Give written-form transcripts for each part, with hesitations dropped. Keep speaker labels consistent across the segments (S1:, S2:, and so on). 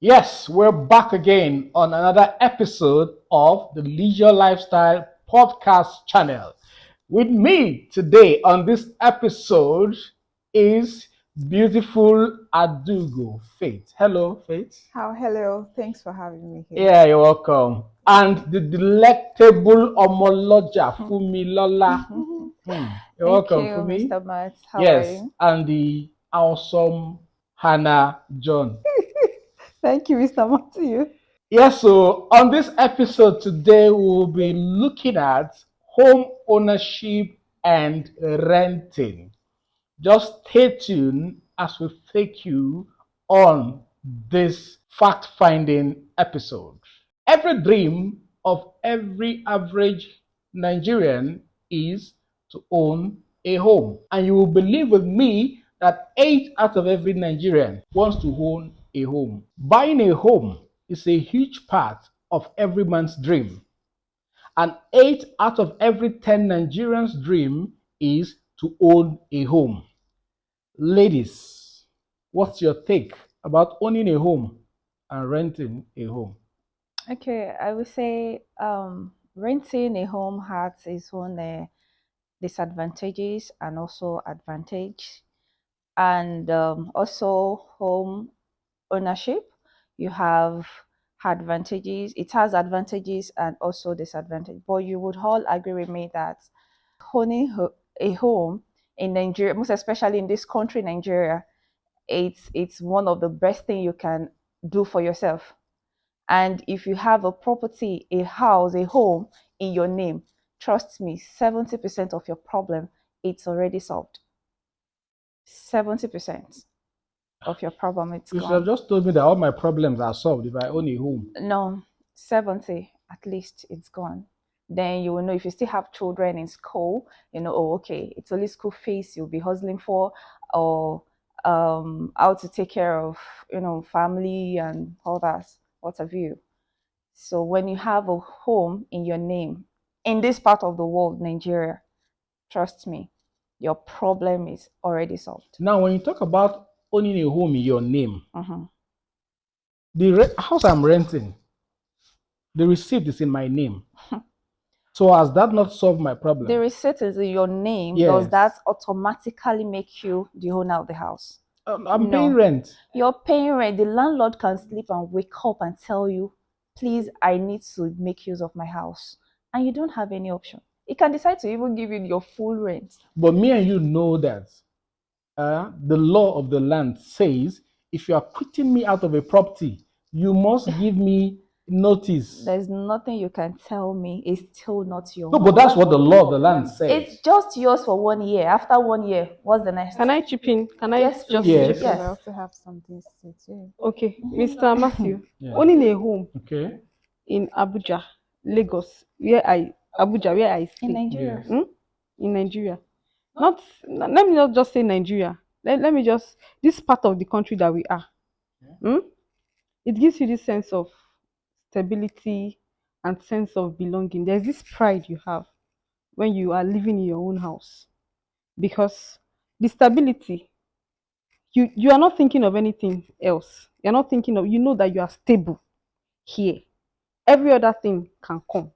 S1: Yes, we're back again on another episode of the Leisure Lifestyle Podcast channel. With me today on this episode is beautiful Adugo Faith. Hello, Faith.
S2: Hello. Thanks for having me here.
S1: Yeah, you're welcome. And the delectable Omoloja Fumilola. You're
S2: Thank
S1: welcome,
S2: you,
S1: Fumi.
S2: Mr. Matt. How are
S1: Yes,
S2: you?
S1: and the awesome Hannah John.
S2: Thank you, Mr. Matthew.
S1: Yes, so on this episode today, we'll be looking at home ownership and renting. Just stay tuned as we take you on this fact finding episode. Every dream of every average Nigerian is to own a home. And you will believe with me that 8 out of every Nigerian wants to own a home. Buying a home is a huge part of every man's dream. And 8 out of every 10 Nigerians' dream is to own a home. Ladies, what's your take about owning a home and renting a home?
S2: Okay, I would say renting a home has its own disadvantages and also advantage. And also home ownership, you have advantages. It has advantages and also disadvantages. But you would all agree with me that owning a home in Nigeria, most especially in this country, Nigeria, it's one of the best thing you can do for yourself. And if you have a property, a house, a home in your name, trust me, 70% of your problem it's already solved. 70% of your problem it's
S1: You should have
S2: gone.
S1: just told me that all my problems are solved if I own a home.
S2: No, 70 at least it's gone. Then you will know if you still have children in school, oh, okay, it's only school fees you'll be hustling for, or how to take care of, family and all that, what have you. So when you have a home in your name in this part of the world, Nigeria, trust me, your problem is already solved.
S1: Now, when you talk about owning a home in your name,
S2: Mhm.
S1: the house I'm renting, the receipt is in my name. So has that not solved my
S2: The
S1: problem?
S2: receipt is in your name. Does that
S1: Yes.
S2: automatically make you the owner of the house?
S1: I'm paying
S2: No.
S1: rent.
S2: You're paying rent. The landlord can sleep and wake up and tell you, please, I need to make use of my house. And you don't have any option. He can decide to even give you your full rent.
S1: But me and you know that the law of the land says if you are putting me out of a property, you must give me notice.
S2: There's nothing you can tell me. It's still not your
S1: No, but
S2: home.
S1: that's what the law of the land says.
S2: It's just yours for 1 year. After 1 year, what's the next?
S3: Can I chip in? Can I
S2: Yes,
S3: just
S2: please.
S3: chip
S1: Yes.
S3: in?
S2: Yes.
S3: Yes.
S2: I
S3: I
S2: also
S3: also
S2: have
S3: have
S2: something to say too.
S3: Okay, Mr. Matthew,
S1: Yeah.
S3: owning a home
S1: Okay.
S3: in Abuja, Lagos, where I
S2: In
S3: stay,
S2: Nigeria.
S1: Yes.
S3: in Nigeria. Let me not just say Nigeria. Let me just this part of the country that we are. Hmm? It gives you this sense of stability and sense of belonging. There's this pride you have when you are living in your own house because the stability you are not thinking of anything else. You're not thinking of you know that you are stable here. Every other thing can come.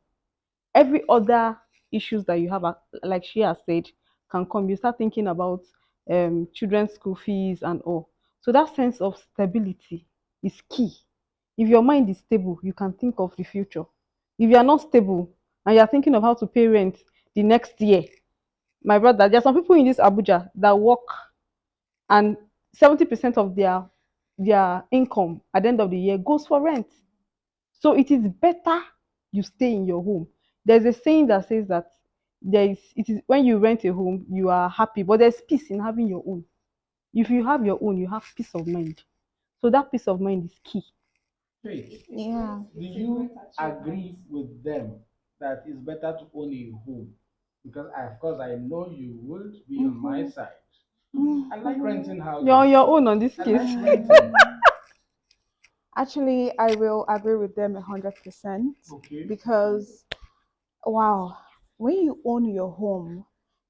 S3: Every other issues that you have, like she has said, can come. You start thinking about children's school fees and all. So that sense of stability is key. If your mind is stable, you can think of the future. If you are not stable and you are thinking of how to pay rent the next year, my brother, there are some people in this Abuja that work and 70% of their income at the end of the year goes for rent. So it is better you stay in your home. There's a saying that says that it is when you rent a home you are happy, but there's peace in having your own. If you have your own, you have peace of mind. So that peace of mind is key.
S1: Faith,
S2: Yeah.
S1: do you agree with them that it's better to own a home? Because of course I know you would be on my side. I like renting
S3: You're on
S1: houses.
S3: your own on this
S1: I
S3: case.
S1: like renting.
S4: Actually, I will agree with them 100%
S1: Okay.
S4: because, wow, when you own your home,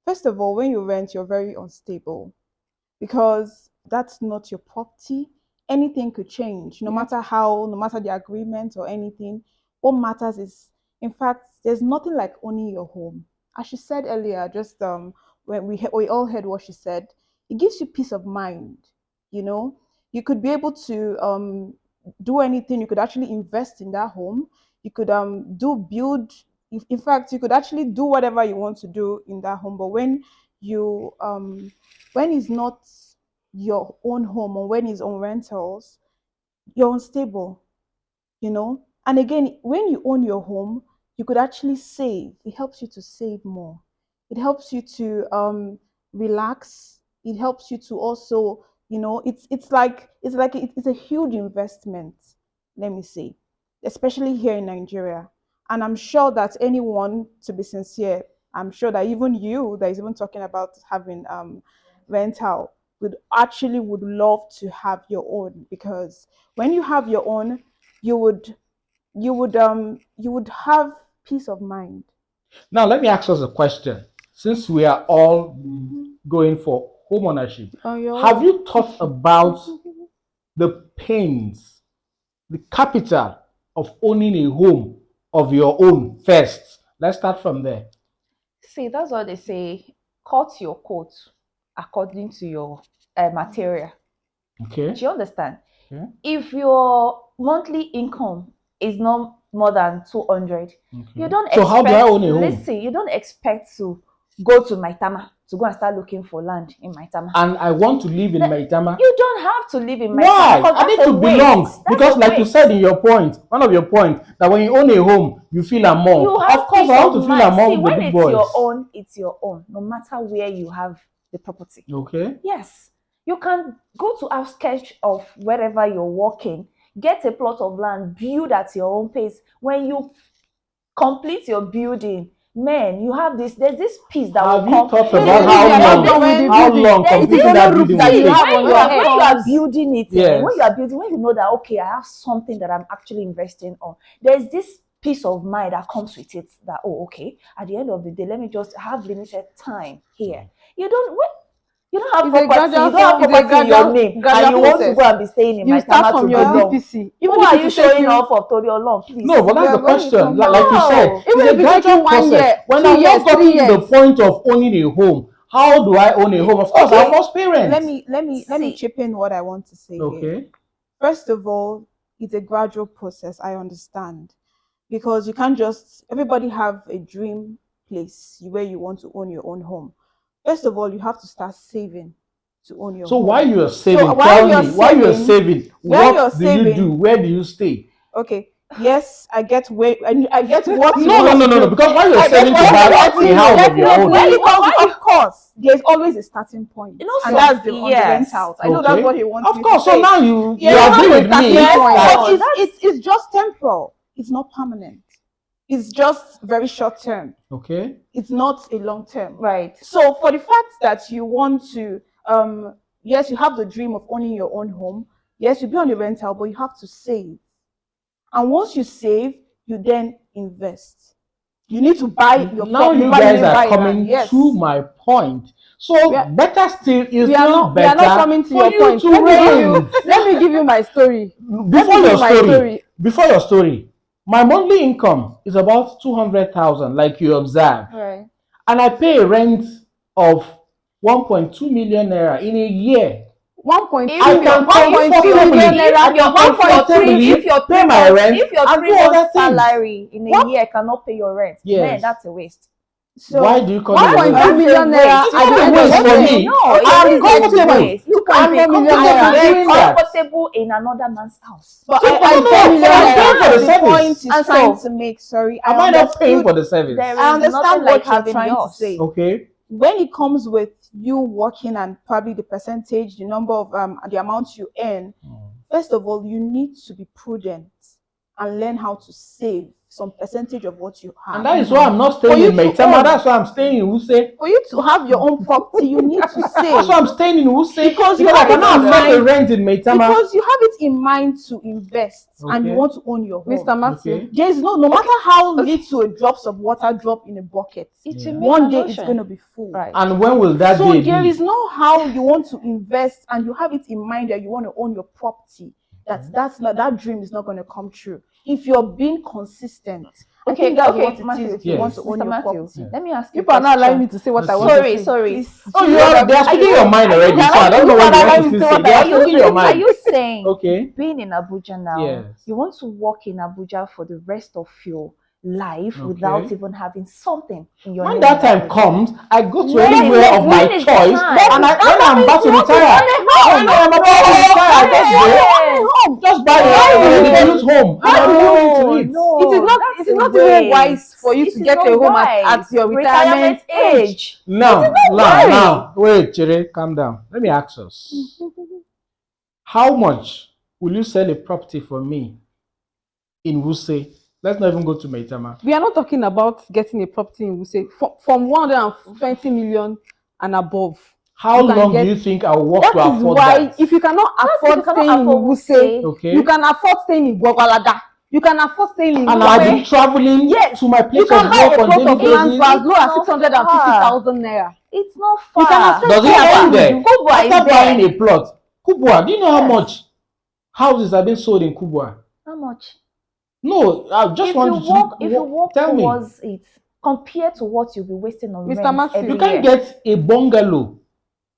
S4: first of all, when you rent, you're very unstable because that's not your property. anything could change, no matter how, no matter the agreement or anything. What matters is, in fact, there's nothing like owning your home. As she said earlier, just when we all heard what she said, it gives you peace of mind. You know, you could be able to do anything. You could actually invest in that home. You could do build. In fact, you could actually do whatever you want to do in that home. But you when it's not your own home or when it's on rentals, you're unstable, you know. And again, when you own your home, you could actually save. It helps you to save more. It helps you to relax. It helps you to also, it's a huge investment, let me say, especially here in Nigeria. And I'm sure that anyone, to be sincere, I'm sure that even you that is even talking about having rental would love to have your own, because when you have your own, you would you would have peace of mind.
S1: Now, let me ask us a question. Since we are all going for home ownership,
S3: On your
S1: have
S3: own.
S1: you thought about the pains, the capital of owning a home of your own first? Let's start from there.
S2: See, that's what they say. Cut your coat according to your material.
S1: Okay.
S2: Do you understand?
S1: Yeah.
S2: If your monthly income is not more than 200, you
S1: Okay.
S2: don't
S1: So how do I
S2: expect,
S1: own a home?
S2: listen, you don't expect to go to Maitama to go and start looking for land in Maitama.
S1: And I want to live in Maitama.
S2: You don't have to live in Maitama.
S1: Why?
S2: Because
S1: I need
S2: that's a
S1: to
S2: waste.
S1: belong.
S2: That's
S1: Because
S2: a
S1: like you
S2: waste.
S1: said in your point, one of your points, that when you own a home, you feel among.
S2: You have
S1: Of course,
S2: peace
S1: I want
S2: of
S1: to feel
S2: mind.
S1: among
S2: See,
S1: the
S2: when
S1: big
S2: it's
S1: boys.
S2: your own, it's your own, no matter where you have the property.
S1: Okay.
S2: Yes, you can go to outskirts of wherever you're working, get a plot of land, build at your own pace. When you complete your building, man, you have this. There's this peace that
S1: Have
S2: will
S1: you
S2: come.
S1: thought
S3: Even
S1: about
S3: if
S1: how
S3: you are not
S1: long,
S3: done with the
S1: how
S3: building,
S1: long
S2: There's
S3: it is
S1: completing
S2: this.
S3: only
S1: that
S3: roof
S1: building
S3: that
S1: will
S3: you
S2: See,
S1: take?
S3: have
S2: when
S3: on
S2: you
S3: your
S2: are
S3: head.
S2: when you are building it,
S1: Yes.
S2: when you are building, when you know that okay, I have something that I'm actually investing on. There's this peace of mind that comes with it. That okay, at the end of the day, let me just have limited time here. You don't have
S3: It's a
S2: property. You
S3: gradual,
S2: don't have
S3: it's a
S2: property in your
S3: gradual,
S2: name, and
S3: gradual
S2: you want to
S3: process.
S2: go and be staying in
S3: You
S2: my
S3: start
S2: tama
S3: from
S2: to
S3: your
S2: belong.
S3: DPC.
S2: Who
S3: Even if
S2: are
S3: it
S2: you
S3: will take
S2: showing
S3: you,
S2: off for Tori Long, please?
S1: No, but that's
S4: Yeah,
S1: the
S4: when it
S1: question.
S4: comes
S1: Like you said,
S2: No.
S3: even
S1: it's
S3: if
S1: a
S3: it take you
S1: gradual
S3: 1
S1: process.
S3: year,
S1: When
S3: 2
S1: I've
S3: years,
S1: not
S3: 3
S1: gotten to the
S3: years.
S1: point of owning a home, how do I own a home? Of course, I
S4: Okay,
S1: must parents.
S4: let me
S2: See,
S4: chip in what I want to say here.
S1: Okay.
S4: First of all, it's a gradual process. I understand, because you can't just everybody have a dream place where you want to own your own home. First of all, you have to start saving to own your
S1: So while
S4: home.
S1: you are
S4: So
S1: saving,
S4: while
S1: tell
S4: you're
S1: me, while you are
S4: saving,
S1: saving,
S4: while you're
S1: what do you do?
S4: saving,
S1: Where do you stay?
S4: okay, yes, I get where I get what you
S1: No, no,
S4: want
S1: no,
S4: to
S1: no, no.
S4: do.
S1: Because while you're
S4: I get
S1: saving to
S4: what
S1: buy
S4: you're
S1: a
S4: getting.
S1: house of your
S2: definitely.
S1: own.
S4: When it comes to,
S2: Why
S4: of course, there's always a starting point,
S2: you know
S4: and
S2: some?
S4: that's the on the
S2: Yes.
S4: rentals. I know that's what
S1: Okay.
S4: he wants
S1: Of
S4: me to
S1: course. So
S4: say.
S1: now you
S4: Yeah,
S1: agree
S3: have a
S1: with
S3: starting
S1: me
S2: Yes,
S3: point.
S1: that
S4: but
S2: that's
S4: it's just temporal. It's not permanent. It's just very short term.
S1: okay.
S4: It's not a long term.
S2: right.
S4: So for the fact that you want to, yes, you have the dream of owning your own home. Yes, you'll be on the rental, but you have to save. And once you save, you then invest. You need to buy your
S1: Now
S4: plot. You
S1: you
S4: buy, you
S1: guys
S4: need to
S1: are
S4: buy a land.
S1: coming
S4: Yes.
S1: to my point.
S3: We
S1: So
S3: are,
S1: better still is
S3: we are
S1: still
S3: not we are not
S1: better
S3: coming to
S1: for
S3: your
S1: you
S3: point.
S1: to rent.
S3: Let me give you my story. Let
S1: Before
S3: me give
S1: your
S3: you my
S1: story,
S3: story.
S1: before your story, my monthly income is about 200,000, like you observe,
S2: Right.
S1: and I pay a rent of 1.2 million naira in a year. I
S2: If your
S1: can
S3: 1.2 million
S1: comfortably, I
S3: naira,
S1: can
S2: if
S3: 1.2
S1: comfortably
S2: your
S1: pay
S2: three
S1: my
S2: months
S1: rent
S2: if your
S1: and
S2: three
S1: do
S2: months
S1: other things.
S2: salary in a
S1: What?
S2: year cannot pay your rent, man,
S1: Yes.
S2: that's a waste.
S1: Why
S4: So
S1: do you call it a
S3: one point
S1: waste?
S3: two
S2: That's a
S3: million naira
S2: waste.
S1: It's
S3: at the
S1: not a
S3: end of
S1: waste
S3: the
S1: for
S3: year.
S1: me.
S2: No,
S3: Okay,
S2: it
S3: so
S1: I'm
S3: it's
S2: is
S3: like
S2: a
S1: comfortable.
S2: waste. You can
S1: I'm
S2: be
S3: 2.4 million
S1: comfortable
S3: naira.
S1: doing that.
S2: comfortable in another man's house.
S4: but
S1: So,
S4: I
S1: no, no,
S3: 2.4
S1: no,
S4: get
S1: but
S3: million
S1: I'm
S4: I
S1: paying
S3: naira.
S1: for
S4: get
S1: the
S4: the point
S1: service.
S4: he's
S2: And
S4: trying
S2: so
S4: to make. Sorry,
S1: Am I not paying for the service?
S2: there
S4: I
S2: is nothing
S4: understand
S2: like
S4: what you're
S2: having
S4: trying to
S2: yours.
S4: say.
S1: Okay.
S4: When it comes with you working and probably the percentage, the number of the amount you earn, first of all, you need to be prudent. and learn how to save some percentage of what you have.
S1: And that is why I'm not staying
S4: For you
S1: in
S4: to
S1: Maitama.
S4: own.
S1: That's why I'm staying in Wuse.
S4: For you to have your own property, you need to save.
S1: That's why I'm staying in Wuse.
S4: Because you
S1: I
S4: have it
S1: cannot
S4: in
S1: afford the
S4: mind.
S1: rent in Maitama.
S4: Because you have it in mind to invest and you
S1: Okay.
S4: want to own your home.
S3: Mr. Matthew,
S1: Okay.
S4: There is no matter how little a drops of water drop in a bucket,
S2: It
S1: Yeah.
S2: will make
S4: one
S2: an
S4: day it's
S2: ocean.
S4: going to be full.
S2: Right.
S1: And when will that
S4: So
S1: day
S4: there
S1: be?
S4: is no how you want to invest and you have it in mind that you want to own your property. That dream is not going to come true if you're being consistent. I think that's what it
S2: Matthew,
S4: is if you want to
S1: Yes.
S4: own
S2: Mr.
S4: your
S2: Matthew,
S4: property.
S2: let me ask you a
S3: people are not allowing me
S2: question.
S3: to say what I
S1: Let's
S3: want
S2: Sorry,
S3: to say.
S2: sorry.
S4: Please.
S1: Oh, they are speaking your mind already. So I don't know what you want to say. They are speaking your
S2: Are
S1: mind.
S2: you saying
S1: Okay.
S2: being in Abuja now,
S1: Yes.
S2: you want to work in Abuja for the rest of your life
S1: Okay.
S2: without even having something in your
S1: When
S2: name
S1: that
S2: in
S1: time
S2: Abuja?
S1: comes, I go to
S2: When
S1: anywhere
S2: is-
S1: of my
S2: when is the
S1: choice,
S2: time?
S1: and when I'm about to retire, when I am about to retire, I just go, just buy a reduced home, and I'll be moving to it.
S3: It is not even wise for you to get a home at your retirement age.
S1: Now, wait, Chere, calm down. Let me ask us. How much will you sell a property for me in Wuse? Let's not even go to Maitama.
S3: We are not talking about getting a property in Wuse from 120 million and above.
S1: How
S3: You can
S1: long do
S3: get-
S1: you think I'll work
S3: That
S1: to
S3: is
S1: afford
S3: why
S1: that?
S3: if you cannot afford
S2: you cannot
S3: staying in
S2: afford
S3: Wuse,
S2: Wuse,
S1: Okay.
S3: you can afford staying in Gwagwalada. You can afford staying in
S1: And I'll
S3: Gombe.
S1: be traveling
S3: Yes,
S1: to my
S3: You
S1: place
S3: can
S1: of
S3: buy
S1: work
S3: a
S1: on
S3: plot
S1: daily
S3: of land
S1: basis.
S3: for as low as
S2: It's not
S3: 650,000 naira.
S2: It's not
S3: You can
S2: far.
S3: afford
S1: Does it
S3: Kubwa
S1: end
S3: is
S1: there?
S2: Kubwa is
S1: After
S2: there.
S1: buying a plot, Kubwa, do you know how
S2: Yes.
S1: much houses have been sold in Kubwa?
S2: How much?
S1: No, I just
S2: If
S1: want
S2: you
S1: you
S2: work,
S1: to
S2: if you work
S1: tell me.
S2: towards it, compared to what you'll be wasting on
S3: Mr.
S2: rent
S3: Matthew.
S2: every
S1: You can't
S2: year.
S1: get a bungalow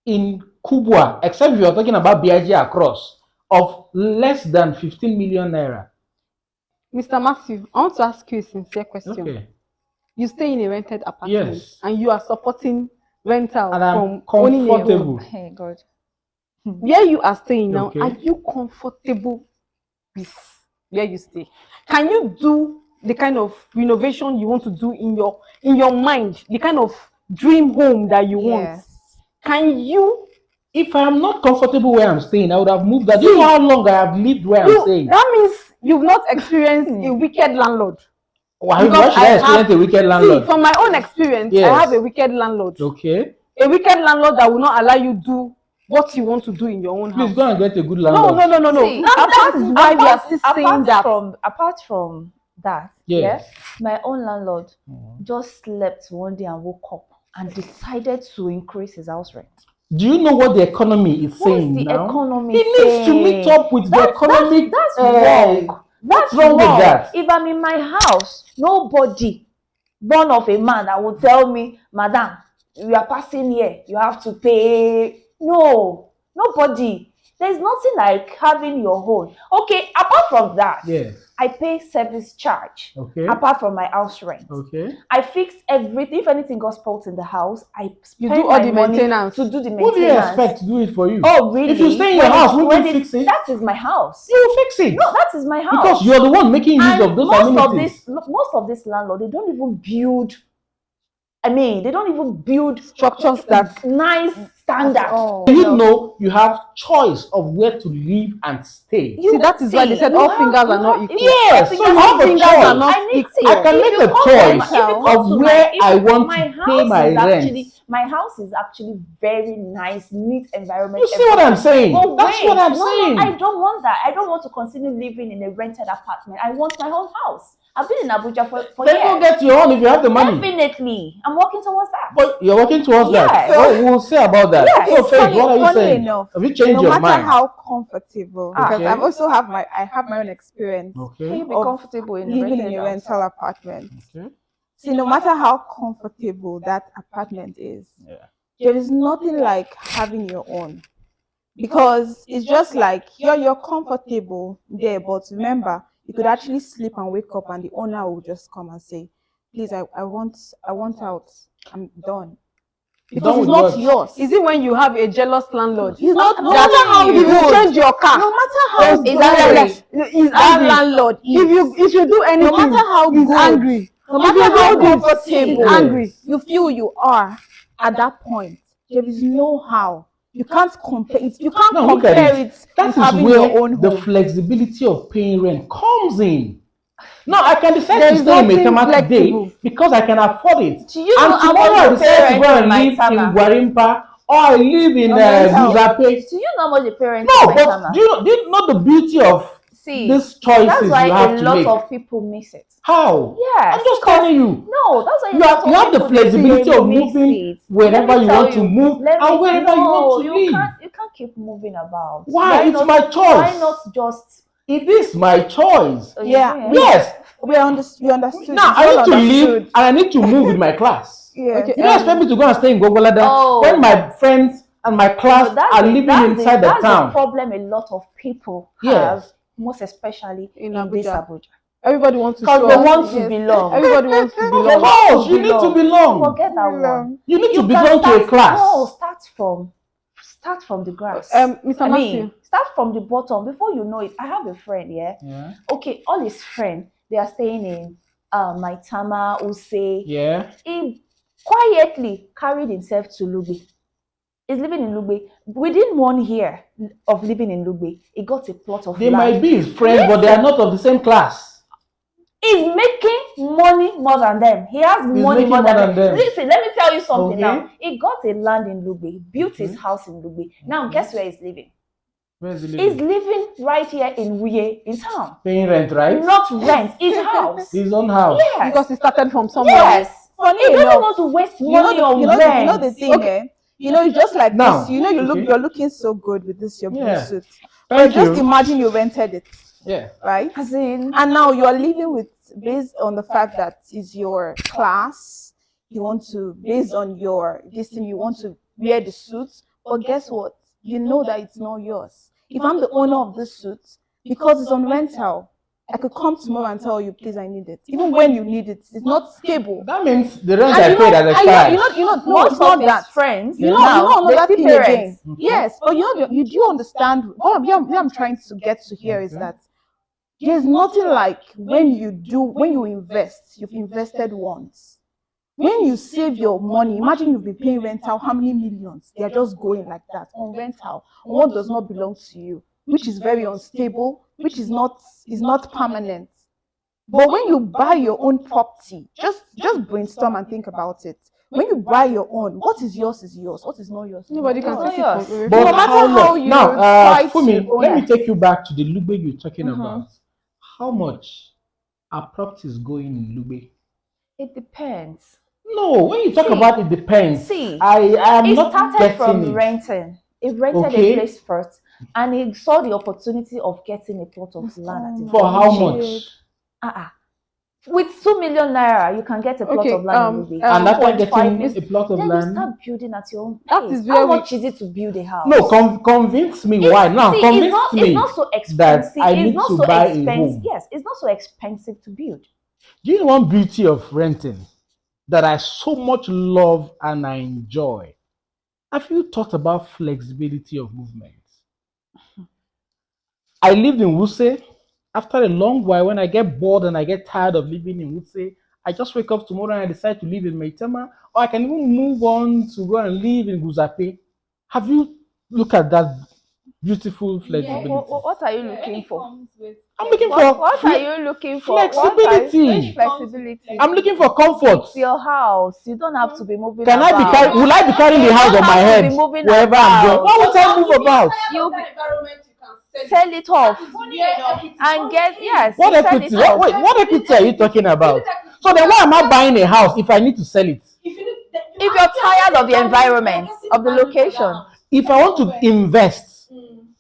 S1: in Kubwa, except if you are talking about BIG across, of less than 15 million naira.
S3: Mr. Matthew, I want to ask you a sincere question.
S1: Okay.
S3: You stay in a rented apartment
S1: Yes.
S3: and you are supporting rental
S1: And I'm
S3: from owning a home.
S1: comfortable.
S2: Hey God.
S3: Where you are staying now,
S1: Okay.
S3: are you comfortable with where you stay? Can you do the kind of renovation you want to do in your mind, the kind of dream home that you want?
S4: Yes.
S3: Can you?
S1: If I am not comfortable where I'm staying, I would have moved out. Do you know how long I have lived where I'm staying?
S3: That means you've not experienced a wicked landlord.
S1: Why
S3: Because
S1: should I experience a wicked landlord?
S3: See, from my own experience, I
S1: Yes.
S3: have a wicked landlord.
S1: Okay.
S3: A wicked landlord that will not allow you do what you want to do in your own house.
S1: Please go and get a good
S3: No.
S1: landlord.
S2: See,
S3: That is why we are still saying that.
S2: Apart from that,
S1: Yes.
S2: my own landlord just slept one day and woke up and decided to increase his house rent.
S1: Do you know what the economy is
S2: What is
S1: saying
S2: the
S1: now?
S2: economy
S1: He needs to meet up with the economic.
S2: That's wrong.
S1: What's
S2: That's
S1: wrong with that?
S2: If I'm in my house, nobody born of a man that will tell me, Madam, you are passing here, you have to pay. No, nobody. There's nothing like having your own. Okay, apart from that,
S1: Yes.
S2: I pay service charge.
S1: Okay.
S2: Apart from my house rent.
S1: Okay.
S2: I fix everything. If anything got spoiled in the house, I
S3: You
S2: spend
S3: do all
S2: my
S3: the
S2: money
S3: maintenance.
S2: to do the maintenance.
S1: Who do you expect to do it for you?
S2: Oh, really?
S1: If you stay in your house, won't you fix it?
S2: That is my house.
S1: You will fix it.
S2: No, that is my house.
S1: Because you're the one making use
S2: And
S1: of those amenities.
S2: most of this landlord, they don't even build. They don't even build
S3: Structures that
S2: nice standard.
S1: You know you have choice of where to live and stay.
S3: See, that is why they said all fingers are not equal.
S1: Yes, so you have a
S3: fingers are
S1: choice.
S3: not equal.
S1: I can make a choice of where I want to pay my rent.
S2: My house is actually very nice, neat environment.
S1: You see what I'm saying?
S2: But
S1: That's what I'm saying.
S2: No, I don't want that. I don't want to continue living in a rented apartment. I want my own house. I've been in Abuja for
S1: Then
S2: years.
S1: go get your own if you have the money.
S2: Definitely. I'm working towards that.
S1: But you're working towards that.
S2: Yes.
S1: So we'll say about that.
S2: Yes.
S1: So Faith, what are you
S4: Funny
S1: saying?
S4: enough,
S1: Have you changed
S4: no
S1: your
S4: matter
S1: mind?
S4: how comfortable, because
S1: Okay.
S4: I have my own experience
S2: Can
S1: Okay.
S2: you be
S4: of
S2: comfortable in
S4: living in
S2: rented
S4: a
S2: house?
S4: rental apartment.
S1: Okay.
S4: See, no matter how comfortable that apartment is,
S1: Yeah.
S4: there is nothing like having your own. Because it's just like you're comfortable there, but remember, you could actually sleep and wake up and the owner will just come and say, please, I want out. I'm done. Because
S1: Done
S4: it's
S1: with
S4: not
S1: what?
S4: yours.
S3: Is it when you have a jealous landlord?
S4: He's not, no
S3: That
S4: matter how
S3: if you
S4: good,
S3: change your car,
S4: no matter how
S2: He's
S4: good
S2: angry.
S3: he's
S4: that
S3: angry.
S4: landlord is,
S3: If you do anything,
S4: no matter how
S3: he's
S4: good,
S3: angry.
S4: no
S3: If
S4: matter
S3: you
S4: how
S3: do this,
S4: comfortable
S3: he's angry.
S4: you feel you are at that point, there is no how. You can't compare it. You can't
S1: Now look at
S4: compare
S1: it.
S4: it
S1: That
S4: with
S1: is
S4: having
S1: where
S4: your own
S1: the
S4: home.
S1: flexibility of paying rent comes in. No, I can decide
S3: There
S1: to
S3: is
S1: stay in
S3: nothing
S1: Maitama today
S3: flexible.
S1: because I can afford it.
S2: Do you
S1: And
S2: know how
S1: tomorrow
S2: much
S1: I
S2: the
S1: decide to go
S2: parents in
S1: and live in
S2: Maitama?
S1: Guarimpa or I live in
S4: On rental.
S1: Guzape.
S2: Do you know how much the parents in
S1: No, but
S2: Maitama?
S1: do you know the beauty of
S2: See,
S1: these
S2: that's
S1: choices
S2: why
S1: you
S2: a
S1: have to
S2: lot
S1: make?
S2: of people miss it.
S1: How? I'm
S2: Yes,
S1: just
S2: because
S1: telling you.
S2: no, that's why a
S1: You
S2: lot
S1: have, you
S2: of
S1: have the
S2: people
S1: flexibility
S2: they
S1: of
S2: miss
S1: moving
S2: it. Let
S1: wherever
S2: me
S1: you
S2: tell
S1: want to
S2: you.
S1: move
S2: Let
S1: and
S2: me
S1: wherever you want
S2: no,
S1: to live.
S2: you can't keep moving about.
S1: Why? It's my
S2: Why
S1: choice.
S2: not just
S1: It is my choice.
S2: oh, you
S4: Yeah,
S2: do it?
S1: Yes.
S4: we understood.
S1: Now
S4: It's
S1: I
S4: all
S1: need to leave
S4: understood.
S1: and I need to move with my class.
S4: Yes.
S3: Okay,
S1: You don't expect me to go and stay in Gogolada when
S2: Oh,
S1: my friends and my
S2: you know
S1: class are living inside the
S2: that's the
S1: town.
S2: problem a lot of people have,
S1: Yes.
S2: most especially
S3: in
S2: in this
S3: Abuja.
S2: Abuja.
S3: Everybody wants to
S2: Because
S3: show
S2: they
S3: off.
S2: want to
S4: Yes.
S2: belong.
S3: Everybody wants to
S2: They
S1: Of
S3: belong.
S2: want
S1: course,
S2: to
S1: you need to belong.
S2: Forget that one.
S1: You need to
S2: You can
S1: belong to a
S2: start
S1: class.
S2: no, start from the grass.
S3: Mr.
S2: I
S3: Matthew,
S2: mean, start from the bottom before you know it. I have a friend, yeah.
S1: Yeah.
S2: Okay, all his friends, they are staying in Maitama, Use.
S1: Yeah.
S2: He quietly carried himself to Lugbe. He's living in Lugbe. Within 1 year of living in Lugbe, he got a plot of
S1: They
S2: land.
S1: might be his friends, but they are not of the same class.
S2: He's making money more than them. He has
S1: He's
S2: money
S1: making
S2: more than them.
S1: them.
S2: Listen, let me tell you something
S1: Okay.
S2: now. He got a land in Lugbe, built his house in Lugbe. Now, guess where he's living?
S1: Where is he
S2: He's
S1: living?
S2: living right here in Wuye, in town.
S1: Paying rent, right?
S2: Not rent, his house.
S1: His own house.
S2: Yes.
S3: because he started from somewhere.
S2: Yes.
S4: Funny
S2: He doesn't
S4: enough,
S2: want to waste
S4: you know
S2: money
S4: the,
S2: on
S4: you know the, you know
S2: rent.
S4: the thing, You know, it's just like
S1: Now,
S4: this. You know,
S1: okay.
S4: you're looking so good with this your blue
S1: Yeah.
S4: suit.
S1: Thank
S4: But just
S1: you.
S4: imagine you rented it,
S1: Yeah.
S4: right?
S2: As in,
S4: And now you are living with based on the fact that it's your class. You want to based on your this thing. You want to wear the suit, but guess what? You know that it's not yours. If I'm the owner of this suit, because it's on rental, I could come tomorrow and tell you, please, I need it. Even when you need it, it's not stable.
S1: That means the rent
S4: And
S1: I
S4: you
S1: paid
S4: know,
S1: has
S4: and
S1: expired.
S4: no,
S2: most
S4: it's not
S2: of his
S4: that.
S2: friends
S4: You know,
S2: now,
S4: you know
S2: they
S4: another
S2: see
S4: thing
S2: parents.
S4: again. Yes, but you do understand. What I'm trying to get to here is that there's nothing like when you invest, you've invested once. When you save your money, imagine you've been paying rental, how many millions? They're just going like that on rental, on what does not belong to you, which is very unstable, which is not permanent. But when you buy your own property, just brainstorm and think about it. When you buy your own, what is yours is yours. What is not yours?
S3: Nobody
S2: It's
S3: can
S2: not
S3: take it
S2: yours.
S3: away
S1: But
S3: from
S4: No
S3: you.
S4: matter
S1: how
S4: how
S1: long?
S4: you
S1: Now,
S4: try
S1: Fumi,
S4: to own
S1: let me
S4: it.
S1: take you back to the Lube you're talking about. How much are properties going in Lube?
S2: It depends.
S1: No, when you talk
S2: See,
S1: about it depends.
S2: see,
S1: I am
S2: He
S1: not
S2: started
S1: getting
S2: from
S1: it.
S2: renting. He rented a
S1: Okay.
S2: place first, and he saw the opportunity of getting a plot of land at a
S1: For how
S2: very cheap.
S1: much?
S2: Uh-uh. With 2 million naira, you can get a plot
S3: Okay,
S2: of land in Lube.
S1: And after
S2: 2.5
S1: getting
S2: million.
S1: a plot of
S2: Then you
S1: land,
S2: start building at your own
S3: That
S2: pace.
S3: is
S2: How
S3: where we-
S2: much is it to build a house?
S1: no, convince me why. Now,
S2: See,
S1: convince
S2: it's
S1: me
S2: not so
S1: that
S2: expensive.
S1: I
S2: It's
S1: need
S2: not
S1: to
S2: so
S1: buy a
S2: expensive.
S1: home.
S2: Yes, it's not so expensive to build.
S1: Do you know one beauty of renting that I so much love and I enjoy? Have you thought about flexibility of movement? I lived in Wuse. After a long while, when I get bored and I get tired of living in Wuse, I just wake up tomorrow and I decide to live in Maitama, or I can even move on to go and live in Guzape. Have you looked at that beautiful flexibility?
S2: What are you looking for?
S1: I'm looking
S2: What
S1: for
S2: are you looking for? Which
S1: flexibility.
S2: flexibility?
S1: I'm looking for comfort.
S2: It's your house. You don't have to be moving
S1: Can
S2: about.
S1: I be will I be carrying the
S2: You
S1: house
S2: don't
S1: on my
S2: have to
S1: head
S2: be moving
S1: wherever I'm going?
S2: about.
S1: Why would I move about?
S2: You sell it off and get yes.
S1: What
S2: you sell
S1: equity?
S2: it off.
S1: What equity are you talking about? So then why am I buying a house if I need to sell it?
S2: If you're tired of the environment, of the location,
S1: If I want to invest,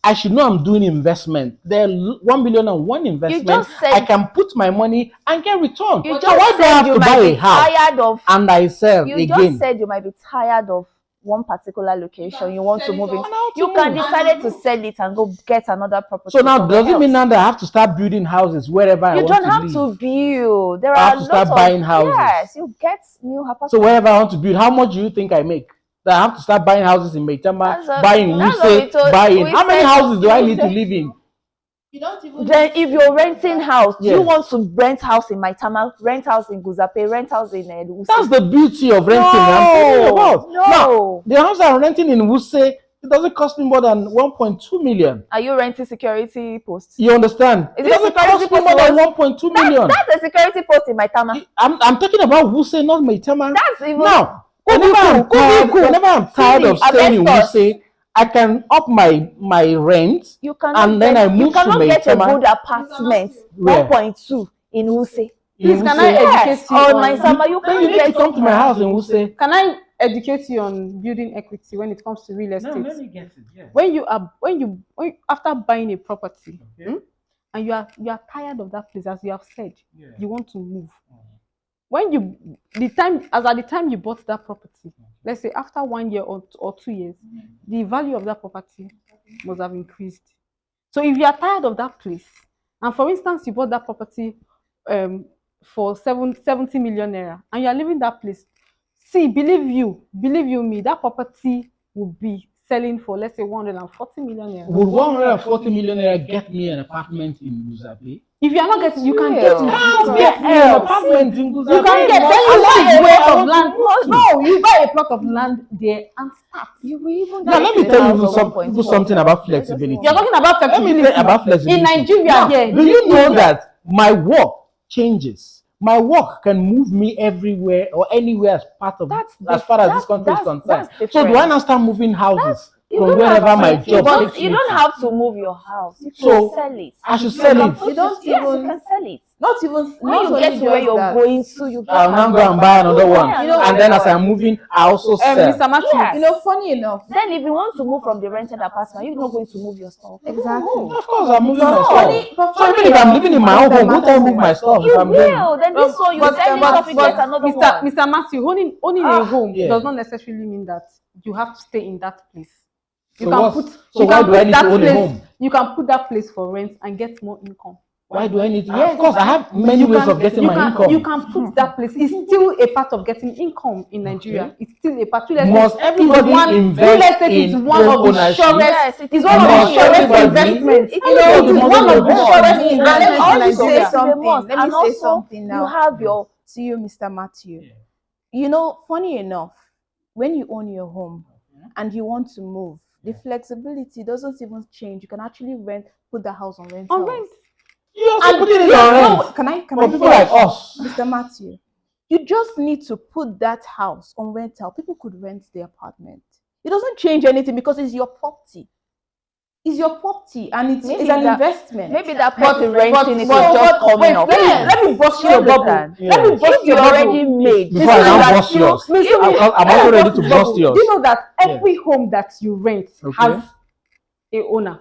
S1: I should know I'm doing investment. There are 1 billion and one investment.
S2: just said-
S1: I can put my money and get return.
S2: you
S1: So
S2: just
S1: why do I
S2: said
S1: have
S2: you
S1: to buy
S2: might
S1: a
S2: be
S1: house
S2: tired of.
S1: and I sell
S2: You
S1: again?
S2: just said you might be tired of one particular location. You want to move in.
S1: And I want to
S2: You can
S1: move.
S2: decide to sell it and go get another property.
S1: So now does
S2: somewhere
S1: it mean
S2: else.
S1: now that I have to start building houses wherever I
S2: You
S1: want
S2: don't
S1: to
S2: have
S1: live?
S2: to build. There
S1: I
S2: are
S1: have to start
S2: lots of
S1: buying houses.
S2: yes. You get new apartments.
S1: So wherever I want to build, how much do you think I make? That I have to start buying houses in Maitama,
S2: That's
S1: buying in
S2: what we
S1: Wuse,
S2: told-
S1: buying.
S2: we
S1: How many
S2: said-
S1: houses do I
S2: we
S1: need to
S2: said-
S1: live in?
S2: Then if you're renting house, do you
S1: Yes.
S2: want to rent house in Maitama, rent house in Guzape, rent house in Wuse?
S1: That's the beauty of renting. I'm telling you about.
S2: No.
S1: Now, the house I'm renting in Wuse It doesn't cost me more than 1.2 million.
S2: Are you renting security posts?
S1: You understand?
S2: Is
S1: It
S2: it
S1: doesn't
S2: security
S1: cost me
S2: post
S1: more than
S2: was-
S1: 1.2 million.
S2: That's a security post in my tama.
S1: I'm talking about Wuse, not Maitama.
S2: That's even
S1: Now,
S2: could be cool, could be cool.
S1: whenever I'm tired
S2: See,
S1: of staying in
S2: Avestos.
S1: Wuse, I can up my rent
S2: You cannot
S1: and then I
S2: you
S1: move to
S2: cannot get a
S1: Maitama.
S2: good apartment
S1: Where?
S2: 1.2 in Wuse.
S3: Please,
S1: In
S3: can
S1: Wuse.
S3: I
S2: Yes,
S3: educate you
S2: on
S3: on?
S2: my summer you
S1: Then you
S2: can't
S1: need to
S2: get
S1: come to my house in Wuse.
S3: Can I educate you on building equity when it comes to real estate?
S1: me get it. Yeah.
S3: When after buying a property,
S1: Okay.
S3: and you are tired of that place, as you have said,
S1: Yeah.
S3: you want to move. When at the time you bought that property, let's say after 1 year or 2 years, the value of that property must have increased. So if you are tired of that place, and for instance you bought that property for 70 million naira, and you are leaving that place, see, believe you me, that property will be selling for, let's say, 140 million naira.
S1: Would 140 million naira get me an apartment in Guzabe?
S3: If you are not getting, you can get
S2: Real.
S3: it.
S1: Can't
S2: Where
S1: get me an
S2: else?
S1: apartment in
S3: You
S1: Guzabe.
S3: can get. Then
S1: I
S3: you
S1: want
S3: buy
S1: to
S3: a
S1: go, I
S3: plot of
S1: want
S3: land.
S1: to move to.
S3: No, you buy a plot of land there and start.
S2: You will even
S1: Now
S2: get
S1: let me
S2: a
S1: tell
S2: house
S1: you
S2: of
S1: some,
S2: 1.4.
S1: something about flexibility.
S3: You're talking about
S1: Let me
S3: flexibility.
S1: tell you about flexibility.
S3: In Nigeria,
S1: Now,
S3: here.
S1: do you know that my work changes? My work can move me everywhere or anywhere as part of as far as this country is concerned.
S2: that's
S1: So do I
S2: different.
S1: now start moving houses
S2: You
S1: from
S2: don't
S1: wherever
S2: have
S1: my
S2: to,
S1: job
S2: but
S1: takes
S2: you
S1: me
S2: don't
S1: to?
S2: have to move your house. You can
S1: So
S2: sell it.
S1: I should sell it.
S4: You don't
S2: Yes, you
S4: even
S2: can sell it.
S4: not even
S2: When
S4: not
S2: you
S4: only
S2: get to where
S4: just
S2: you're
S4: that.
S2: going to, you get
S1: I'll now go
S2: another
S1: and buy another
S2: You
S1: one.
S2: buy
S4: You know,
S1: And then as I'm moving, I also sell.
S3: Mr. Matthew,
S2: Yes.
S4: You know, funny enough.
S2: Then if you want to move from the rented apartment, you're not going to move your stuff. You don't
S4: Exactly.
S2: move.
S1: Of course, I'm moving
S2: So,
S1: my stuff.
S4: funny, but
S1: So even
S4: funny
S1: if I'm
S4: enough,
S1: living in my own
S4: Mr.
S1: home, won't I move
S4: Matthew,
S1: my stuff if
S2: You
S1: I'm there?
S2: will. Then this one you
S3: but,
S2: sell it
S3: but,
S2: off, you get
S3: but
S2: another
S3: Mr.
S2: one.
S3: Mr. Matthew, owning a
S2: Ah,
S3: home
S1: yeah.
S3: does not necessarily mean that you have to stay in that place. You
S1: So
S3: can
S1: what's-
S3: put
S1: so
S3: you
S1: why
S3: can
S1: do I
S3: put
S1: need to
S3: that
S1: own a
S3: place.
S1: home?
S3: You can put that place for rent and get more income.
S1: Why do I need?
S3: Yes.
S1: Of course, I have many ways of getting
S3: you
S1: my
S3: can,
S1: income.
S3: You can put that place. It's still a part of getting income in Nigeria.
S1: Okay.
S3: It's still a part.
S1: Must everybody invest
S3: real estate is
S1: in
S3: one
S1: home
S3: of the
S1: ownership?
S3: surest.
S2: Yes, it is
S3: It's one of the
S1: Must
S3: surest
S1: everybody?
S3: investments.
S1: Everybody
S3: it is
S1: must
S3: one of the
S1: invest.
S3: surest
S4: And
S3: investments in
S4: let me
S3: Nigeria.
S4: say something. Let me
S2: and
S4: say
S2: also,
S4: something
S2: you
S4: now.
S2: have your
S4: To you, Mr. Matthew. You know, funny enough, when you own your home and you want to move, the flexibility doesn't even change. You can actually put the house on rental.
S3: On rent.
S1: You also
S4: And
S1: putting it
S4: yes,
S1: on
S4: no,
S1: rent
S4: can
S1: for
S4: I
S1: people like
S4: finish?
S1: us.
S4: Mr. Matthew, you just need to put that house on rental. People could rent the apartment. It doesn't change anything because it's your property. It's your property and it's
S2: Maybe
S4: an
S2: that-
S4: investment.
S2: maybe that person renting it
S3: but-
S2: was just
S3: but-
S2: coming
S3: wait,
S2: up.
S3: let me bust
S2: You
S3: your bubble.
S2: understand?
S1: Yeah.
S3: Let me
S2: If
S3: bust
S2: you
S3: your bubble.
S2: already made,
S1: Before I
S3: Listen,
S1: now
S3: that
S1: bust
S3: you-
S1: yours,
S3: listen,
S1: I'm
S3: let
S1: also
S3: me
S1: ready
S3: bust
S1: to
S3: your
S1: bust
S3: bubble.
S1: yours.
S3: Do you know that every home that you rent
S1: Okay.
S3: has a owner?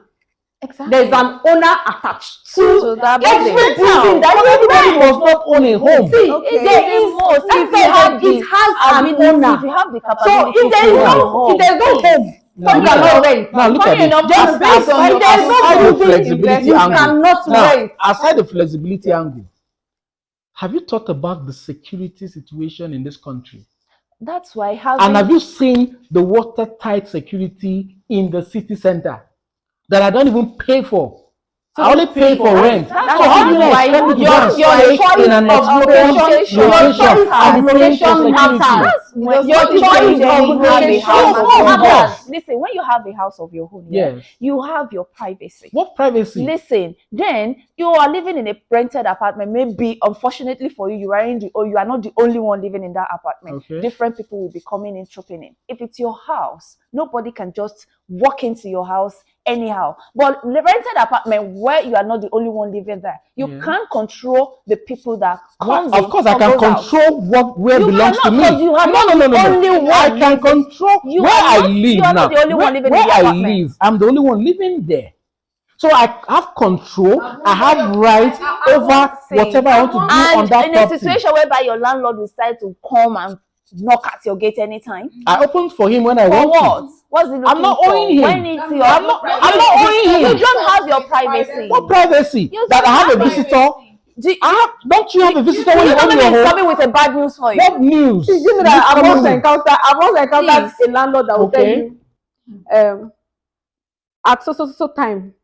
S4: Exactly.
S3: There's an owner attached
S2: to that
S3: every
S2: building.
S3: building that
S1: But
S3: you
S1: everybody
S3: rent.
S1: must not own a home.
S3: See,
S4: Okay.
S3: there
S2: It's
S3: is
S2: a must. If you
S3: it
S2: have the
S3: has an
S2: ability,
S3: owner.
S2: if you have the
S3: So
S2: capability
S3: if there
S2: to
S3: is
S2: own a
S3: no
S2: home,
S3: home,
S1: Now
S3: you
S1: look at
S3: cannot
S1: it.
S3: rent.
S1: Now look
S4: Funny
S1: at it.
S4: enough,
S3: Just based on your
S1: Aside the
S3: building
S1: flexibility
S3: you
S1: angle.
S3: cannot
S1: Now,
S3: rent.
S1: aside the flexibility angle, have you thought about the security situation in this country?
S2: that's why
S1: And
S2: having
S1: have you seen the watertight security in the city center that I don't even pay for? I only pay for rent. So how do I expect me to go and stay in an expensive location and be paying for security?
S2: That's when
S3: Your
S2: you
S3: choice
S2: generally
S3: of
S2: have a
S3: location
S2: house of your
S3: matters.
S2: own. Listen, when you have a house of your own, yeah,
S1: Yes.
S2: you have your privacy.
S1: What privacy?
S2: Listen, then you are living in a rented apartment. Maybe, unfortunately for you, you are not the only one living in that apartment.
S1: Okay.
S2: Different people will be coming in, trooping in. If it's your house, nobody can just walk into your house anyhow. But the rented apartment where you are not the only one living there, you
S1: Yeah.
S2: can't control the people that comes
S1: Of
S2: in
S1: course, I
S2: or
S1: can
S2: goes out.
S1: control where
S2: You
S1: belongs to
S2: cannot,
S1: me.
S2: 'cause you are not
S1: No.
S2: the only one
S1: I can
S2: living.
S1: control
S2: You
S1: where
S2: are
S1: I
S2: not-
S1: live
S2: you are
S1: now.
S2: not the only one living in
S1: where
S2: the
S1: I
S2: apartment.
S1: live, I'm the only one living there. So I have control. I have rights over whatever I want to do on
S2: And
S1: that
S2: in a
S1: property.
S2: situation whereby your landlord decides to come and knock at your gate anytime,
S1: I open for him when I
S2: for
S1: want
S2: what?
S1: to.
S2: What's he looking
S1: I'm not
S2: for?
S1: owing him.
S2: When it's your,
S1: I'm not owing him.
S2: You don't have your privacy.
S1: What privacy?
S2: You
S1: That
S2: don't
S1: I have a
S2: have it.
S1: visitor. Don't you have a visitor when you own
S2: Somebody
S1: your
S2: is
S1: home?
S2: coming with a bad news for you.
S1: What news?
S3: You know that I've once
S1: Please.
S3: encountered a landlord that will tell
S1: Okay.
S3: you, at so time,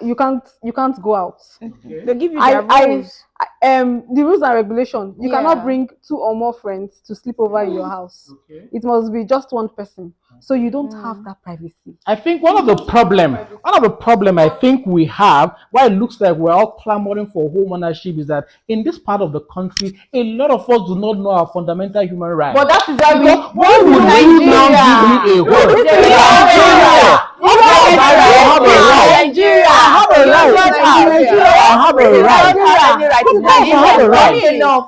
S3: you can't go out.
S4: They give you their rules.
S3: The rules and regulations. You
S4: Yeah.
S3: cannot bring 2 or more friends to sleep over in your house.
S1: Okay.
S3: It must be just one person. So you don't have that privacy.
S1: I think one of the problem I think we have, why it looks like we're all clamoring for home ownership, is that in this part of the country, a lot of us do not know our fundamental human rights.
S3: But that is why
S1: Because why would you now give me a home?
S2: Nigeria.
S1: I have a right. I have a right. I have a right.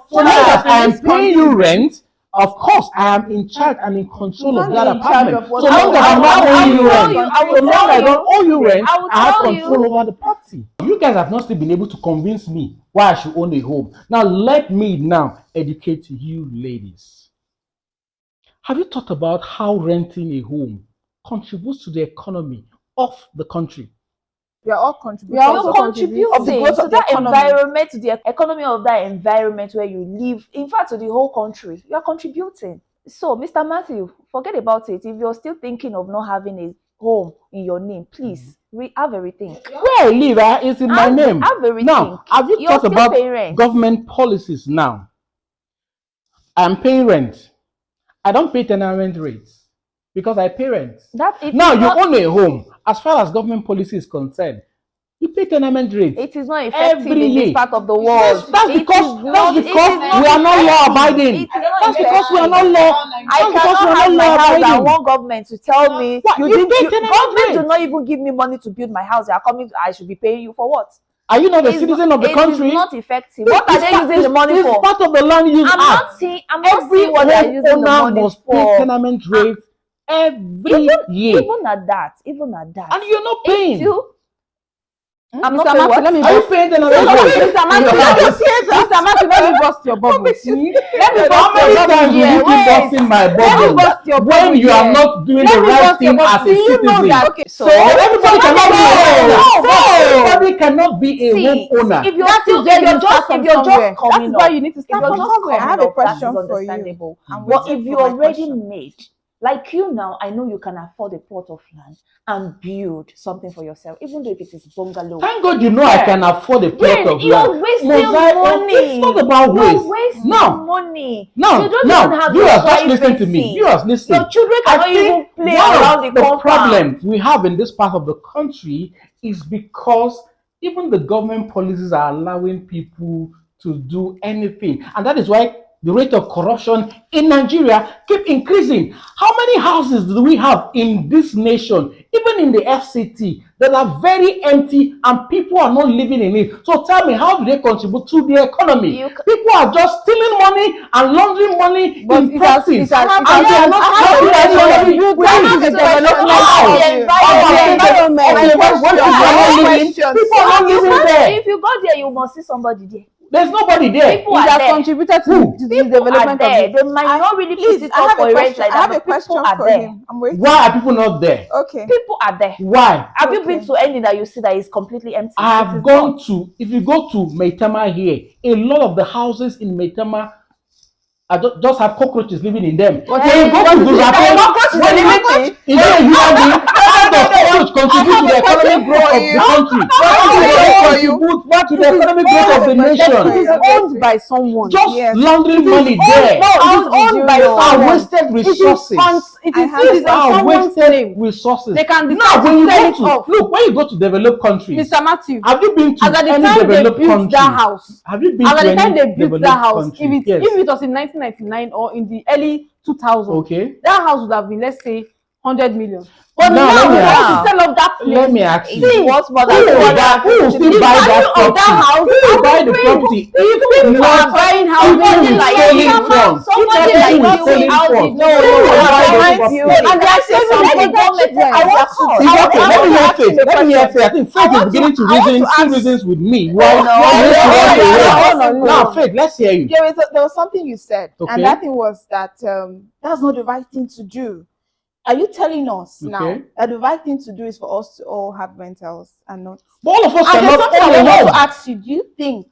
S1: So long as I am paying you rent, of course, I am in charge and in control of that apartment. So long as I'm not paying you rent, so long as I don't owe you rent, I have control over the property. You guys have not still been able to convince me why I should own a home. Now let me now educate you ladies. Have you thought about how renting a home contributes to the economy of the country?
S4: We are all contributing.
S3: We are
S2: You're
S3: also
S2: contributing
S4: of the growth
S2: to
S4: of the
S2: that
S4: economy.
S2: environment, to the economy of that environment where you live. In fact, to the whole country, you are contributing. So, Mr. Matthew, forget about it. If you're still thinking of not having a home in your name, please have a rethink.
S1: Where I live is in my name.
S2: Have a rethink.
S1: Now, have you
S2: You're
S1: thought
S2: still
S1: about
S2: paying rent.
S1: government policies now? I'm paying rent. I don't pay tenement rates because I pay rent. Now you own a home. As far as government policy is concerned, you pay tenement rates.
S2: It is not effective
S1: every
S2: in this
S1: year.
S2: part of the world.
S1: That's because we are not law abiding. That's because we are not law.
S2: I cannot have my house and want government to tell me government do not even give me money to build my house. They are coming. I should be paying you for what?
S1: Are you not a citizen of the country?
S2: It is not effective. What are they using the money for?
S1: It's part of the land use act.
S2: I'm not seeing what they are using the money
S1: must
S2: for.
S1: pay tenement rates every year.
S2: Even at that.
S1: And you're not paying.
S2: I'm not paying what?
S1: Are you paying the
S3: Mr. Matthew, let me bust your bubble. Let me
S1: bust your bubble. Busting my bubble when you are not doing the right thing as a citizen.
S2: So
S1: everybody cannot be a home. Everybody cannot be a home owner.
S2: If you're just coming
S3: that's why you need to start from somewhere.
S4: I have a question for you.
S2: But if you're already made, like you now, I know you can afford a plot of land and build something for yourself, even though if it is bungalow.
S1: Thank God you know I can afford a plot of land.
S2: You're wasting money.
S1: It's not about waste.
S2: You're wasting money.
S1: No,
S2: you don't even have
S1: viewers, just listen to me. Viewers, listen.
S2: Your children cannot even play around the compound.
S1: The problem we have in this part of the country is because even the government policies are allowing people to do anything, and that is why the rate of corruption in Nigeria keep increasing. How many houses do we have in this nation, even in the FCT, that are very empty and people are not living in it? So tell me, how do they contribute to the economy? People are just stealing money and laundering money in practice. And they are not helping the economy. People are not living there.
S2: If you go there, you must see somebody there.
S1: There's nobody there.
S2: People are there.
S3: Contributed to the development of
S2: it. They might not really put it up for rent like that.
S4: I have a question for him. I'm waiting.
S1: Why are people not there?
S4: Okay.
S2: People are there.
S1: Why?
S2: Have you been to any that you see that is completely empty?
S1: I have gone to, if you go to Maitama here, a lot of the houses in Maitama just have cockroaches living in them. When you go to Gurape, is there a human being? How does cockroach contribute to the economic growth of the country? How does it contribute to the economic growth of the nation?
S3: It is owned by someone.
S1: Just laundering money there.
S3: No, it's owned by someone.
S1: Wasted resources.
S3: It is on someone's name.
S1: Resources.
S3: They can
S1: now when you
S3: sell it
S1: go
S3: off.
S1: to look when you go to developed countries.
S3: Mr. Matthew,
S1: have you been to
S3: as at the
S1: any
S3: time they
S1: developed
S3: built
S1: country?
S3: that house,
S1: have you been
S3: as
S1: to
S3: at the time
S1: any
S3: they built that house,
S1: country?
S3: if it was in 1999 or in the early 2000s,
S1: okay,
S3: that house would have been, let's say, 100 million.
S1: But now
S3: we want to sell off that place.
S1: Let me ask you,
S2: who will still buy
S1: that property? Who will buy the property? If
S3: people are buying houses
S2: like somebody like you, and they are saying the government.
S1: Let me hear Faith. I think Faith is beginning to see reasons with me. Why? Now, Faith, let's hear you.
S4: There was something you said,
S1: okay,
S4: and that thing was that that's not the right thing to do. Are you telling us now that the right thing to do is for us to all have rentals and not?
S1: But all of us
S4: and
S1: cannot.
S4: I want to ask you: do you think,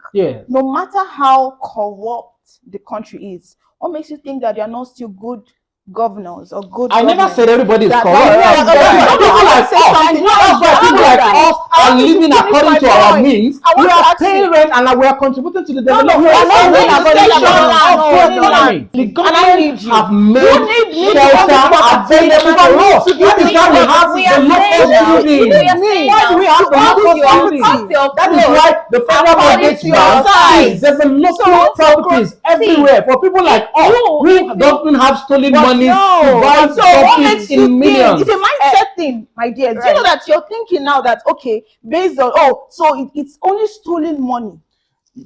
S1: no
S4: matter how corrupt the country is, what makes you think that they are not still good governors or good
S1: I never
S4: government.
S1: said everybody is
S4: That-
S1: corrupt.
S4: that-
S1: That's why
S4: that-
S1: people like
S4: say
S1: us,
S4: something.
S1: that's why people like us
S4: I
S1: are
S4: want you to
S1: living
S4: finish
S1: according
S4: my
S1: to our
S4: point.
S1: means.
S4: I
S1: We
S4: want to
S1: are
S4: ask
S1: paying
S4: you.
S1: rent and we are contributing to the development.
S4: we are not doing
S1: of
S4: according to
S1: the
S4: our
S1: economy.
S4: land.
S1: The
S4: And I
S1: government
S4: need you.
S1: have made
S4: need me to
S1: shelter
S4: come to the
S1: available for us. That is why we have
S5: we
S1: the
S5: are
S1: local
S5: saying now,
S1: building.
S5: we are saying
S1: Why
S5: now,
S1: do we have the
S5: cut
S1: local
S5: your
S1: building?
S5: clothes
S1: That is why the federal
S5: according
S1: mandate
S5: to your
S1: now
S5: size.
S1: is developing properties everywhere for people like us who don't have stolen money to buy
S4: So what
S1: properties
S4: makes you
S1: in
S4: think?
S1: millions.
S4: It's a mindset thing, my dear. Do you know that you're thinking now that okay, based on so it's only stolen money.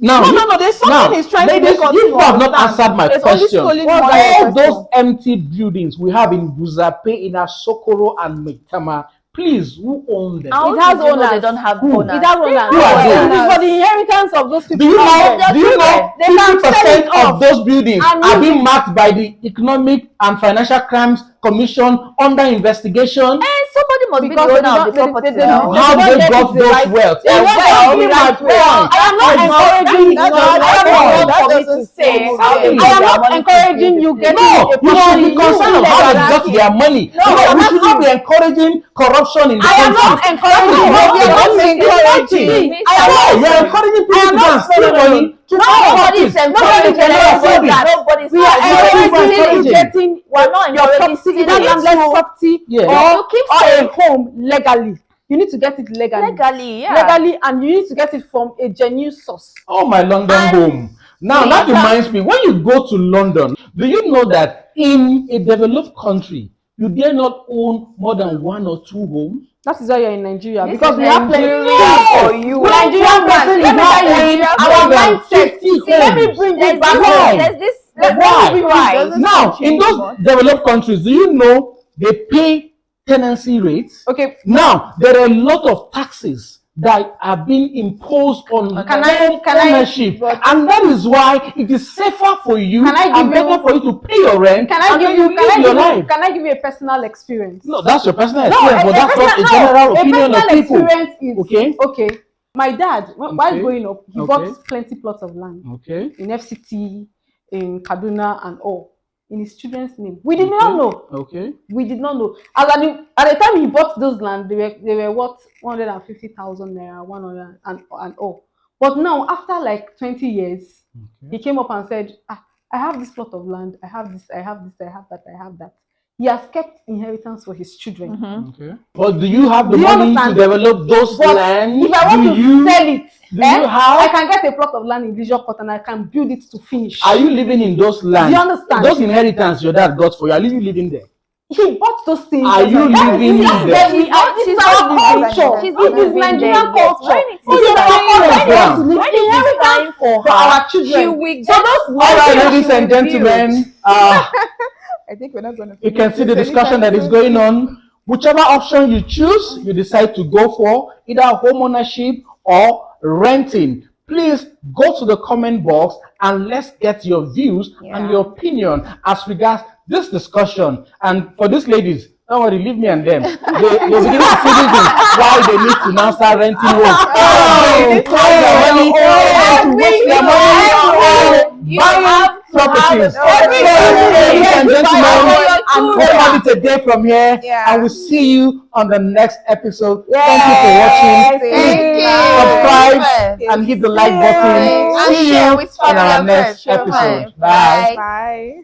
S1: Now,
S4: No. There's something he's trying to make us
S1: you
S4: to
S1: have not
S4: understand.
S1: answered my
S4: There's only
S1: question.
S4: stolen
S3: What's
S4: money.
S3: that?
S1: All those empty buildings we have in Buzape, in Asokoro, and Metama, please, who own them?
S5: How
S3: It has
S5: did you know
S3: owners.
S5: they don't have
S1: Who?
S5: owners?
S3: It has owners.
S1: Who are they?
S3: It is for the inheritance of those people.
S1: Do you know?
S5: their
S1: Do you know?
S5: children.
S3: They can
S1: 50%
S3: sell it
S1: of
S3: off
S1: those buildings
S3: and
S1: are
S3: use
S1: being
S3: it.
S1: marked by the Economic and Financial Crimes Commission under investigation.
S5: Somebody must be the
S3: Because
S5: owner of the property now.
S1: How they got those wealth?
S3: They don't
S1: Exactly
S3: get the
S1: my
S3: right way.
S1: point.
S3: I am not encouraging you.
S5: I
S3: I
S5: am
S3: am
S5: not
S3: not
S5: for me to say how they
S3: I
S5: use
S3: am
S5: their
S3: not
S5: money to
S3: encouraging
S5: build
S3: you
S5: the
S3: getting
S5: place.
S1: No,
S3: a
S1: you should be
S3: property.
S1: concerned of how they got
S3: Exactly.
S1: their money.
S3: No,
S1: we
S3: I'm
S1: should not be
S3: asking.
S1: encouraging corruption in the
S3: I am
S1: country.
S3: not encouraging.
S1: No,
S3: We are not
S1: encouraging.
S3: encouraging. I am
S1: Why?
S3: not.
S1: You are encouraging people to go and steal money to buy
S5: Nobody
S1: properties.
S5: is encouraging
S1: Nobody can afford it.
S5: that. Nobody's
S3: We are encouraging you
S1: encouraging.
S3: getting
S5: We're not
S3: your
S5: encouraging
S3: property, either
S5: stealing.
S3: landless property
S1: Yeah.
S5: You keep
S3: or a
S5: saying
S3: home legally. You need to get it legally.
S5: legally, yeah.
S3: Legally, and you need to get it from a genuine source.
S1: Oh, my London
S5: And
S1: home. Now
S5: the
S1: that
S5: matter-
S1: reminds me, when you go to London, do you know that in a developed country, you dare not own more than one or two homes?
S3: That is why you're in Nigeria,
S5: This
S3: because
S5: is
S3: we have plenty.
S5: Nigeria for you.
S3: Nigerian
S1: person
S3: man,
S1: is not
S3: let me
S1: owning
S3: tell you,
S1: more
S3: our
S1: than
S3: mindset.
S1: 50
S3: Let me
S1: homes.
S3: bring
S5: There's
S3: this back
S5: this,
S3: home.
S5: there's this,
S1: Why?
S5: pride.
S1: Now, in those developed countries, do you know they pay tenancy rates?
S3: Okay,
S1: Now, there are a lot of taxes that are being imposed on
S3: Can I-
S1: ownership, and that is why it is safer for you
S3: Can I give
S1: and better
S3: you-
S1: for you to pay your rent.
S3: can I
S1: and
S3: give
S1: then
S3: you?
S1: live your life.
S3: Can I give you a personal experience?
S1: No, that's your personal
S3: No,
S1: experience, but that's not a general opinion of
S3: personal
S1: people.
S3: experience is
S1: Okay.
S3: Okay. My dad, while
S1: Okay.
S3: growing up, he
S1: Okay.
S3: bought plenty plots of land
S1: Okay.
S3: in FCT, in Kaduna, and all in his children's name. We did not know.
S1: Okay.
S3: We did not know. At the time he bought those land, they were worth 150,000 naira, 100 and all. But now, after like 20 years, he came up and said, I have this plot of land, I have this, I have this, I have that, I have that. He has kept inheritance for his children.
S1: Okay. But do you have the
S3: Do you
S1: money to
S3: understand?
S1: develop those
S3: But
S1: land?
S3: if I want
S1: Do
S3: to
S1: you
S3: sell it,
S1: do you have?
S3: I can get a plot of land in Visual Court and I can build it to finish.
S1: Are you living in those lands?
S3: Do you understand?
S1: Those inheritance your dad got for you. Are you living there?
S3: He bought those things.
S1: Are you living
S3: That's
S1: there?
S3: This is our culture.
S5: She's
S3: It is
S5: living
S3: Nigerian
S5: there, yes.
S3: culture.
S5: When it
S3: It
S5: is
S3: is
S5: time-
S3: our culture.
S1: when it is
S3: When it is time for our children.
S5: She will
S3: So those
S1: All right,
S3: those
S1: ladies and gentlemen,
S4: I think we're not going to.
S1: you can see the discussion that is going on. Whichever option you choose, you decide to go for, either home ownership or renting. Please go to the comment box and let's get your views and your opinion as regards this discussion. And for these ladies, don't worry, leave me and them. They're beginning to see reasons why they need to now start renting homes. They need to have their money, to waste their money,
S5: You
S1: buying
S5: have to
S1: properties. So,
S5: have
S1: ladies and gentlemen,
S5: and
S1: we'll call it a day from here,
S4: Yeah.
S1: and we'll see you on the next episode. Thank you for watching.
S5: Thank
S1: Please
S5: you.
S1: subscribe and hit the like button.
S5: And
S1: See
S5: share
S1: you
S5: with
S1: in
S5: family
S1: our
S5: and
S1: next
S5: friends.
S1: episode.
S5: Bye.
S1: Bye.
S4: Bye.